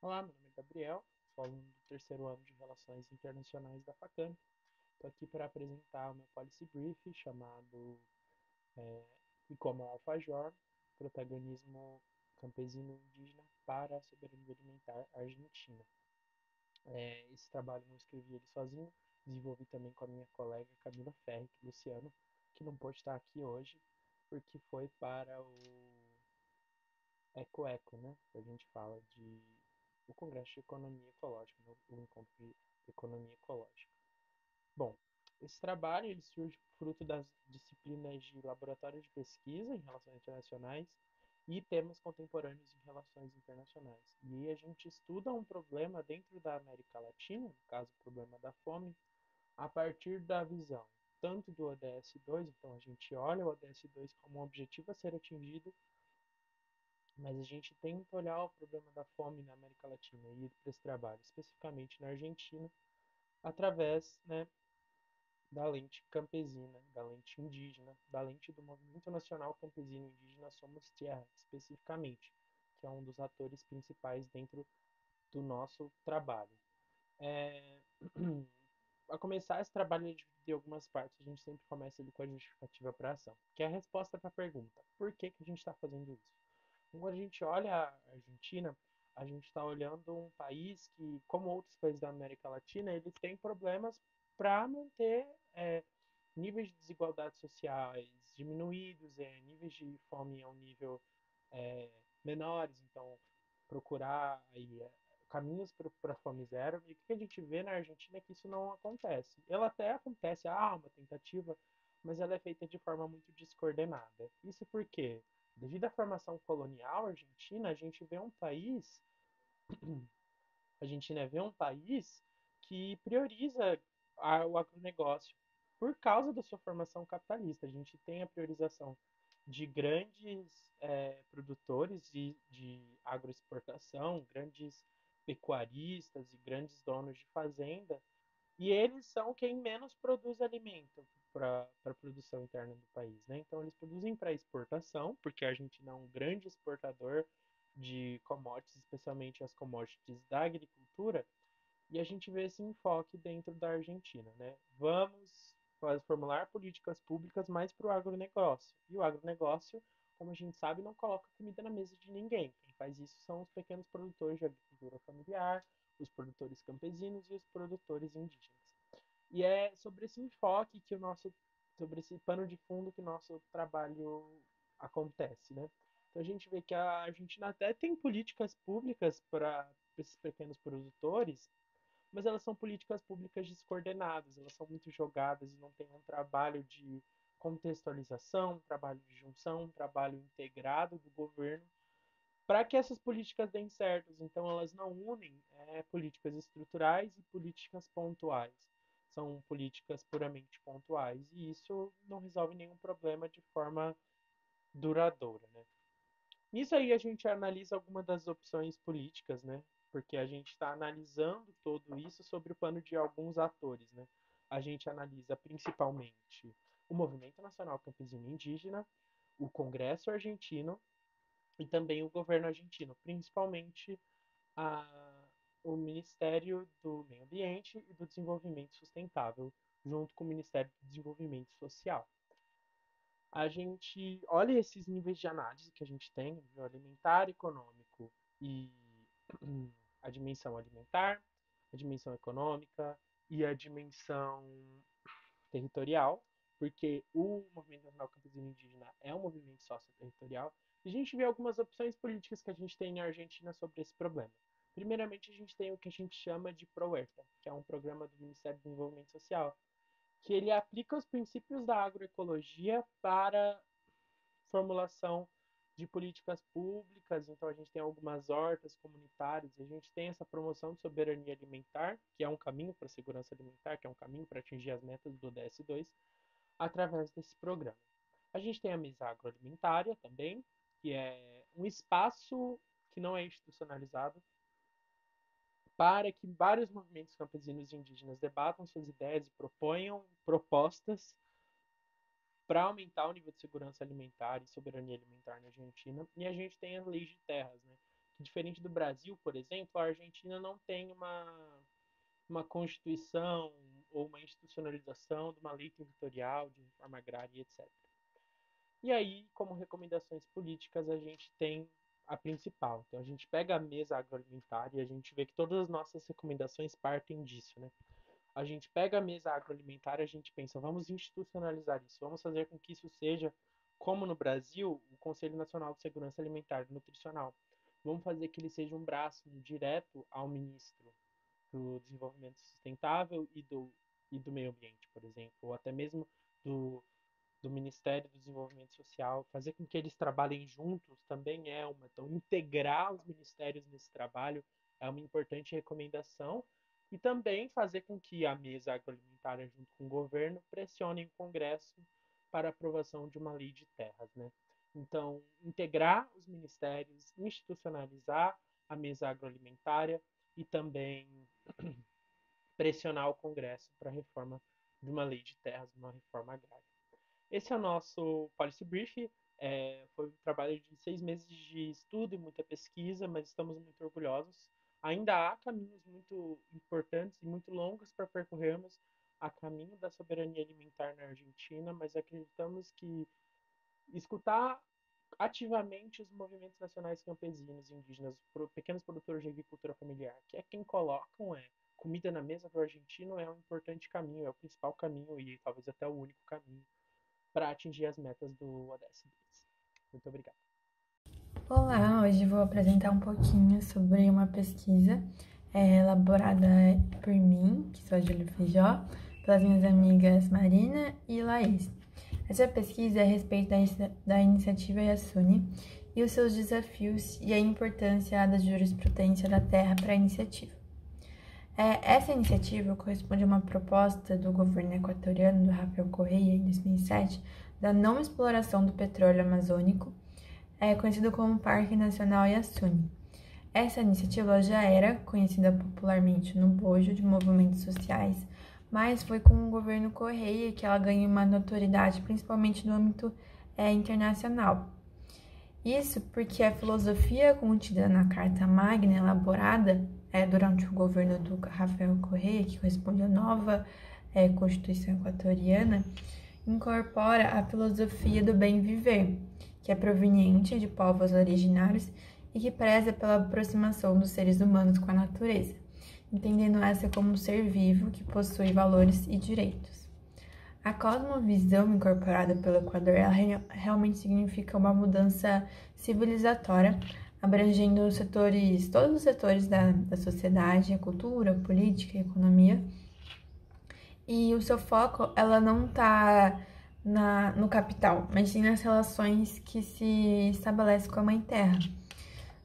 Olá, meu nome é Gabriel, sou aluno do terceiro ano de Relações Internacionais da Facam. Estou aqui para apresentar o meu policy brief chamado é, E como Alfajor, protagonismo campesino indígena para a soberania alimentar argentina. Esse trabalho eu não escrevi ele sozinho, desenvolvi também com a minha colega Camila Ferri Luciano, que não pôde estar aqui hoje, porque foi para Eco, né? A gente fala de o Congresso de Economia Ecológica, né? O Encontro de Economia Ecológica. Bom, esse trabalho ele surge fruto das disciplinas de laboratório de pesquisa em relações internacionais e temas contemporâneos em relações internacionais. E aí a gente estuda um problema dentro da América Latina, no caso o problema da fome, a partir da visão tanto do ODS 2, então a gente olha o ODS 2 como um objetivo a ser atingido, mas a gente tenta olhar o problema da fome na América Latina e ir para esse trabalho, especificamente na Argentina, através, né, da lente campesina, da lente indígena, da lente do Movimento Nacional Campesino Indígena Somos Tierra, especificamente, que é um dos atores principais dentro do nosso trabalho. É... A começar esse trabalho de algumas partes, a gente sempre começa com a justificativa para a ação, que é a resposta para a pergunta: por que que a gente está fazendo isso? Quando a gente olha a Argentina, a gente está olhando um país que, como outros países da América Latina, ele tem problemas para manter níveis de desigualdades sociais diminuídos, níveis de fome a um nível menores, então procurar aí, caminhos para a fome zero. E o que a gente vê na Argentina é que isso não acontece. Ela até acontece, uma tentativa, mas ela é feita de forma muito descoordenada. Isso porque, devido à formação colonial argentina, a Argentina vê um país que prioriza o agronegócio por causa da sua formação capitalista. A gente tem a priorização de grandes produtores de agroexportação, grandes pecuaristas e grandes donos de fazenda, e eles são quem menos produz alimento para a produção interna do país, né? Então eles produzem para exportação, porque a Argentina é um grande exportador de commodities, especialmente as commodities da agricultura, e a gente vê esse enfoque dentro da Argentina, né? Vamos formular políticas públicas mais para o agronegócio. E o agronegócio, como a gente sabe, não coloca comida na mesa de ninguém. Quem faz isso são os pequenos produtores de agricultura familiar, os produtores campesinos e os produtores indígenas. E é sobre esse enfoque que sobre esse pano de fundo que o nosso trabalho acontece, né? Então a gente vê que a Argentina até tem políticas públicas para esses pequenos produtores, mas elas são políticas públicas descoordenadas, elas são muito jogadas e não tem um trabalho de contextualização, um trabalho de junção, um trabalho integrado do governo para que essas políticas deem certo. Então, elas não unem políticas estruturais e políticas pontuais. São políticas puramente pontuais e isso não resolve nenhum problema de forma duradoura, né? Nisso aí a gente analisa algumas das opções políticas, né? Porque a gente está analisando tudo isso sobre o pano de alguns atores, né? A gente analisa principalmente o Movimento Nacional Campesino Indígena, o Congresso Argentino e também o governo argentino, principalmente a, o Ministério do Meio Ambiente e do Desenvolvimento Sustentável, junto com o Ministério do Desenvolvimento Social. A gente olha esses níveis de análise que a gente tem, nível alimentar, econômico e a dimensão alimentar, a dimensão econômica e a dimensão territorial, porque o Movimento Nacional Campesino Indígena é um movimento socio-territorial. E a gente vê algumas opções políticas que a gente tem na Argentina sobre esse problema. Primeiramente, a gente tem o que a gente chama de ProHuerta, que é um programa do Ministério do Desenvolvimento Social, que ele aplica os princípios da agroecologia para formulação de políticas públicas. Então, a gente tem algumas hortas comunitárias, a gente tem essa promoção de soberania alimentar, que é um caminho para a segurança alimentar, que é um caminho para atingir as metas do ODS 2, através desse programa. A gente tem a mesa agroalimentária também, que é um espaço que não é institucionalizado para que vários movimentos campesinos e indígenas debatam suas ideias e proponham propostas para aumentar o nível de segurança alimentar e soberania alimentar na Argentina. E a gente tem as leis de terras, né? que diferente do Brasil, por exemplo, a Argentina não tem uma constituição ou uma institucionalização de uma lei territorial, de reforma agrária e etc. E aí, como recomendações políticas, a gente tem a principal. Então, a gente pega a mesa agroalimentar e a gente vê que todas as nossas recomendações partem disso, né? A gente pega a mesa agroalimentar e a gente pensa, vamos institucionalizar isso, vamos fazer com que isso seja, como no Brasil, o Conselho Nacional de Segurança Alimentar e Nutricional. Vamos fazer que ele seja um braço direto ao ministro do Desenvolvimento Sustentável e do Meio Ambiente, por exemplo, ou até mesmo do Ministério do Desenvolvimento Social, fazer com que eles trabalhem juntos também é uma. Então, integrar os ministérios nesse trabalho é uma importante recomendação e também fazer com que a mesa agroalimentar, junto com o governo, pressione o Congresso para a aprovação de uma lei de terras, né? Então, integrar os ministérios, institucionalizar a mesa agroalimentar e também pressionar o Congresso para a reforma de uma lei de terras, uma reforma agrária. Esse é o nosso Policy Brief. Foi um trabalho de 6 meses de estudo e muita pesquisa, mas estamos muito orgulhosos. Ainda há caminhos muito importantes e muito longos para percorrermos a caminho da soberania alimentar na Argentina, mas acreditamos que escutar ativamente os movimentos nacionais campesinos e indígenas, pequenos produtores de agricultura familiar, que é quem colocam comida na mesa do argentino, é um importante caminho, é o principal caminho e talvez até o único caminho para atingir as metas do ODS 10. Muito obrigado. Olá, hoje vou apresentar um pouquinho sobre uma pesquisa elaborada por mim, que sou a Júlia Feijó, pelas minhas amigas Marina e Laís. Essa pesquisa é a respeito da iniciativa Yasuni e os seus desafios e a importância da jurisprudência da terra para a iniciativa. Essa iniciativa corresponde a uma proposta do governo equatoriano do Rafael Correa, em 2007, da não exploração do petróleo amazônico, conhecido como Parque Nacional Yasuni. Essa iniciativa já era conhecida popularmente no bojo de movimentos sociais, mas foi com o governo Correia que ela ganhou uma notoriedade, principalmente no âmbito internacional. Isso porque a filosofia contida na Carta Magna, elaborada durante o governo do Rafael Correa, que corresponde à nova Constituição Equatoriana, incorpora a filosofia do bem viver, que é proveniente de povos originários e que preza pela aproximação dos seres humanos com a natureza, entendendo essa como um ser vivo que possui valores e direitos. A cosmovisão incorporada pelo Equador realmente significa uma mudança civilizatória, abrangendo todos os setores da sociedade, a cultura, a política, a economia. E o seu foco, ela não está no capital, mas sim nas relações que se estabelecem com a Mãe Terra.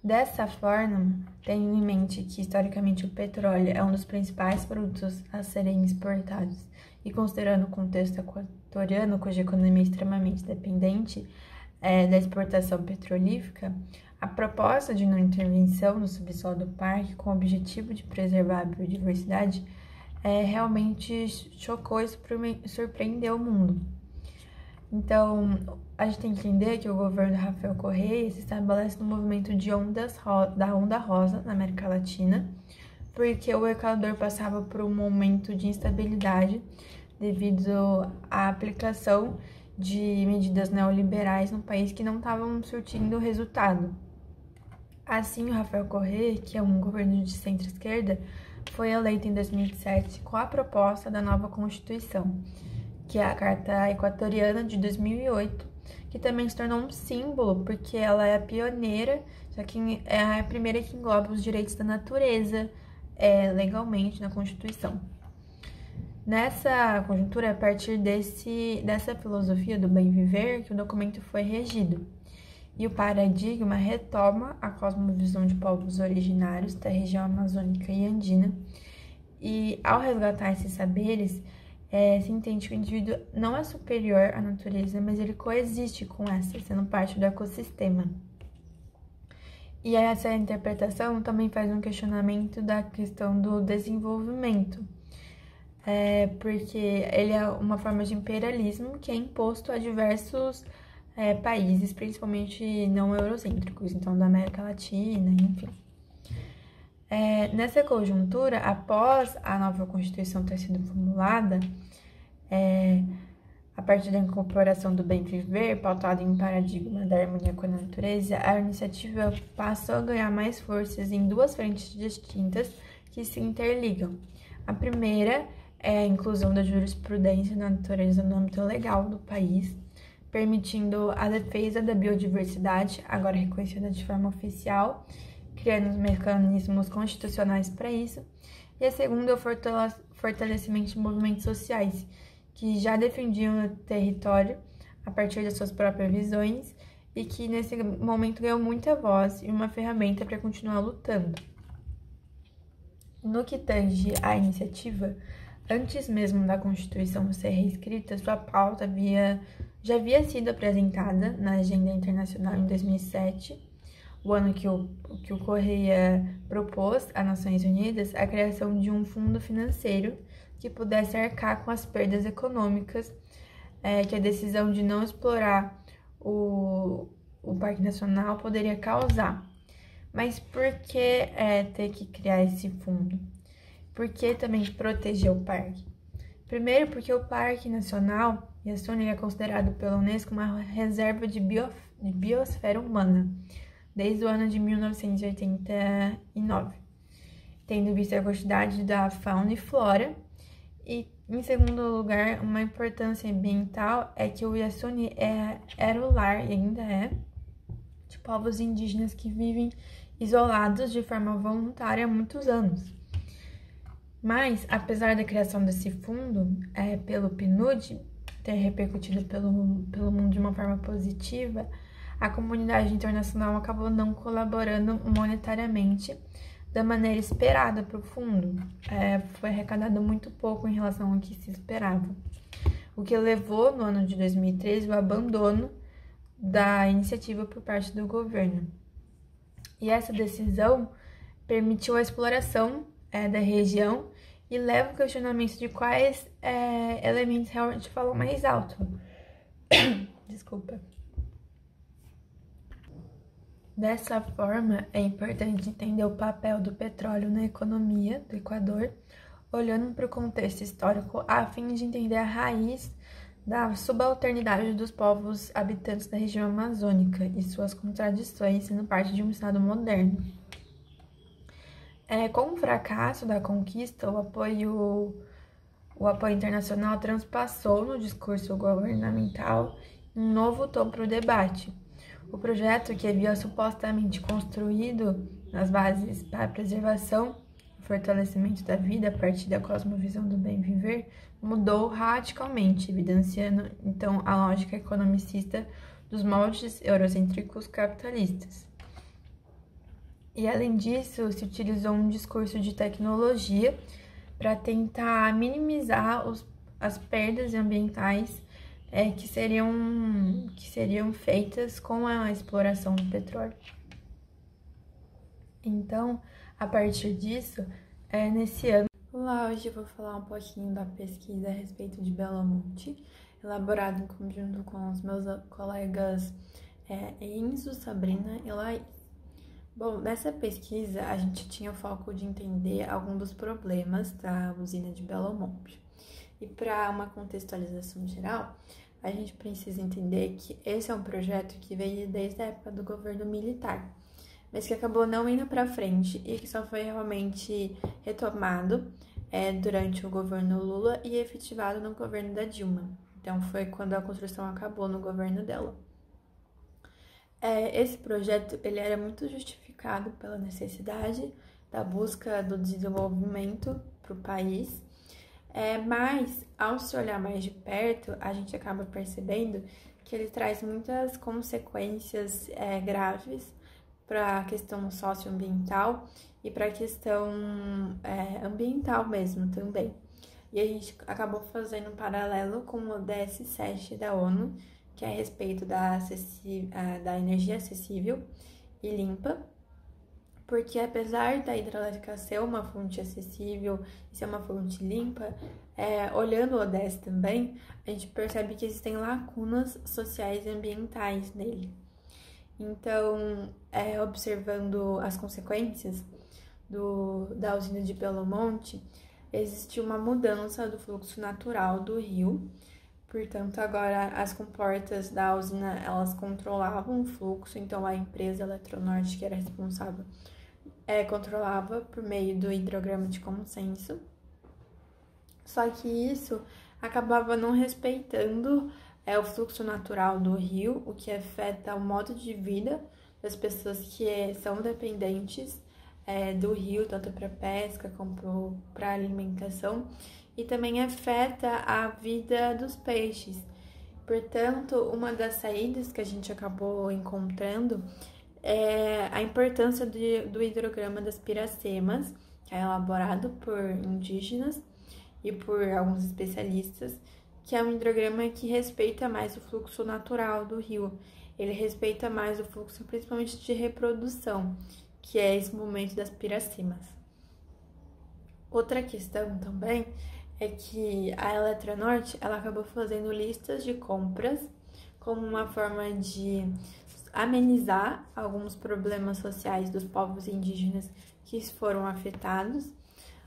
Dessa forma, tendo em mente que historicamente o petróleo é um dos principais produtos a serem exportados e considerando o contexto equatoriano, cuja economia é extremamente dependente da exportação petrolífera, a proposta de não intervenção no subsolo do parque com o objetivo de preservar a biodiversidade realmente chocou e surpreendeu o mundo. Então, a gente tem que entender que o governo Rafael Correa se estabelece no movimento de da Onda Rosa na América Latina, porque o Equador passava por um momento de instabilidade devido à aplicação de medidas neoliberais no país que não estavam surtindo resultado. Assim, o Rafael Correa, que é um governo de centro-esquerda, foi eleito em 2007 com a proposta da nova Constituição, que é a Carta Equatoriana de 2008, que também se tornou um símbolo, porque ela é a pioneira, já que é a primeira que engloba os direitos da natureza legalmente na Constituição. Nessa conjuntura, a partir dessa filosofia do bem viver, que o documento foi regido. E o paradigma retoma a cosmovisão de povos originários da região amazônica e andina. E ao resgatar esses saberes, se entende que o indivíduo não é superior à natureza, mas ele coexiste com essa, sendo parte do ecossistema. E essa interpretação também faz um questionamento da questão do desenvolvimento, porque ele é uma forma de imperialismo que é imposto a diversos países, principalmente não eurocêntricos, então da América Latina, enfim. Nessa conjuntura, após a nova Constituição ter sido formulada, a partir da incorporação do bem viver, pautado em um paradigma da harmonia com a natureza, a iniciativa passou a ganhar mais forças em duas frentes distintas que se interligam. A primeira é a inclusão da jurisprudência na natureza no âmbito legal do país, permitindo a defesa da biodiversidade, agora reconhecida de forma oficial, criando os mecanismos constitucionais para isso. E a segunda é o fortalecimento de movimentos sociais, que já defendiam o território a partir das suas próprias visões e que nesse momento ganhou muita voz e uma ferramenta para continuar lutando. No que tange à iniciativa, antes mesmo da Constituição ser reescrita, sua pauta já havia sido apresentada na Agenda Internacional em 2007, o ano que o Correia propôs às Nações Unidas a criação de um fundo financeiro que pudesse arcar com as perdas econômicas que a decisão de não explorar o Parque Nacional poderia causar. Mas por que ter que criar esse fundo? Por que também proteger o parque? Primeiro, porque o Parque Nacional Yasuni é considerado pela Unesco uma reserva de biosfera humana, desde o ano de 1989, tendo visto a quantidade da fauna e flora. E, em segundo lugar, uma importância ambiental é que o Yasuni era o lar, e ainda é, de povos indígenas que vivem isolados de forma voluntária há muitos anos. Mas, apesar da criação desse fundo pelo PNUD ter repercutido pelo mundo de uma forma positiva, a comunidade internacional acabou não colaborando monetariamente da maneira esperada para o fundo. Foi arrecadado muito pouco em relação ao que se esperava, o que levou, no ano de 2013, o abandono da iniciativa por parte do governo. E essa decisão permitiu a exploração da região e leva o questionamento de quais elementos realmente falam mais alto. Desculpa. Dessa forma, é importante entender o papel do petróleo na economia do Equador, olhando para o contexto histórico, a fim de entender a raiz da subalternidade dos povos habitantes da região amazônica e suas contradições sendo parte de um Estado moderno. Com o fracasso da conquista, o apoio internacional transpassou no discurso governamental um novo tom para o debate. O projeto, que havia supostamente construído nas bases para a preservação e fortalecimento da vida a partir da cosmovisão do bem viver, mudou radicalmente, evidenciando então a lógica economicista dos moldes eurocêntricos capitalistas. E além disso, se utilizou um discurso de tecnologia para tentar minimizar as perdas ambientais que seriam feitas com a exploração do petróleo. Então, a partir disso, nesse ano... Olá, hoje eu vou falar um pouquinho da pesquisa a respeito de Belo Monte, elaborada em conjunto com os meus colegas Enzo, Sabrina e Laís. Bom, nessa pesquisa a gente tinha o foco de entender alguns dos problemas da usina de Belo Monte. E para uma contextualização geral, a gente precisa entender que esse é um projeto que veio desde a época do governo militar, mas que acabou não indo para frente e que só foi realmente retomado durante o governo Lula e efetivado no governo da Dilma. Então foi quando a construção acabou no governo dela. Esse projeto ele era muito justificado pela necessidade da busca do desenvolvimento para o país, mas ao se olhar mais de perto, a gente acaba percebendo que ele traz muitas consequências graves para a questão socioambiental e para a questão ambiental mesmo também. E a gente acabou fazendo um paralelo com o ODS-7 da ONU, que é a respeito da energia acessível e limpa, porque apesar da hidrelétrica ser uma fonte acessível e ser uma fonte limpa, olhando o ODS também, a gente percebe que existem lacunas sociais e ambientais nele. Então, observando as consequências da usina de Belo Monte, existe uma mudança do fluxo natural do rio. Portanto, agora as comportas da usina, elas controlavam o fluxo, então a empresa Eletronorte, que era responsável, controlava por meio do hidrograma de consenso. Só que isso acabava não respeitando o fluxo natural do rio, o que afeta o modo de vida das pessoas que são dependentes do rio, tanto para pesca como para alimentação, e também afeta a vida dos peixes. Portanto, uma das saídas que a gente acabou encontrando é a importância do hidrograma das piracemas, que é elaborado por indígenas e por alguns especialistas, que é um hidrograma que respeita mais o fluxo natural do rio. Ele respeita mais o fluxo, principalmente de reprodução, que é esse momento das piracemas. Outra questão também é que a Eletronorte, ela acabou fazendo listas de compras como uma forma de amenizar alguns problemas sociais dos povos indígenas que foram afetados.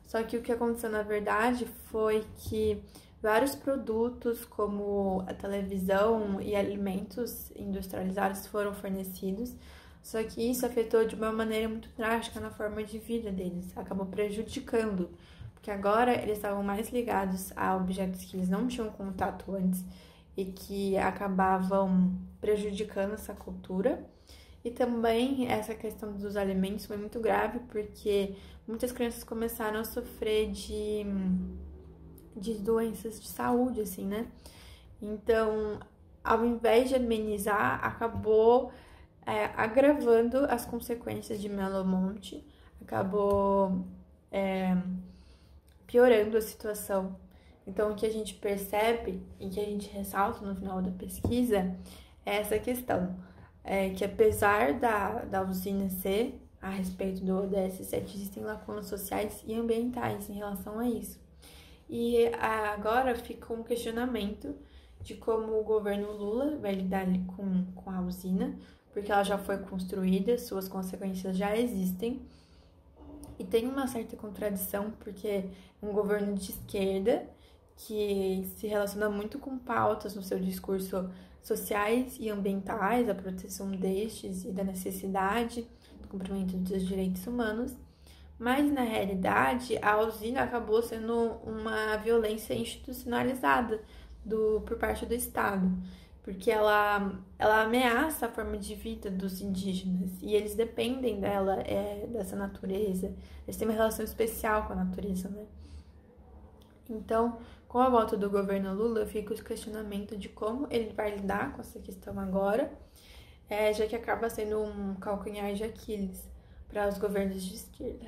Só que o que aconteceu na verdade foi que vários produtos, como a televisão e alimentos industrializados, foram fornecidos, só que isso afetou de uma maneira muito drástica na forma de vida deles, acabou prejudicando, porque agora eles estavam mais ligados a objetos que eles não tinham contato antes e que acabavam prejudicando essa cultura. E também essa questão dos alimentos foi muito grave, porque muitas crianças começaram a sofrer de doenças de saúde, assim, né? Então, ao invés de amenizar, acabou agravando as consequências de Belo Monte, acabou piorando a situação. Então, o que a gente percebe e que a gente ressalta no final da pesquisa é essa questão, que apesar da usina ser a respeito do ODS 7, existem lacunas sociais e ambientais em relação a isso. E agora fica um questionamento de como o governo Lula vai lidar com a usina, porque ela já foi construída, suas consequências já existem. E tem uma certa contradição, porque é um governo de esquerda que se relaciona muito com pautas no seu discurso sociais e ambientais, a proteção destes e da necessidade do cumprimento dos direitos humanos, mas na realidade a usina acabou sendo uma violência institucionalizada por parte do Estado, porque ela ameaça a forma de vida dos indígenas e eles dependem dela, dessa natureza, eles têm uma relação especial com a natureza, né? Então, com a volta do governo Lula, fica o questionamento de como ele vai lidar com essa questão agora, já que acaba sendo um calcanhar de Aquiles para os governos de esquerda.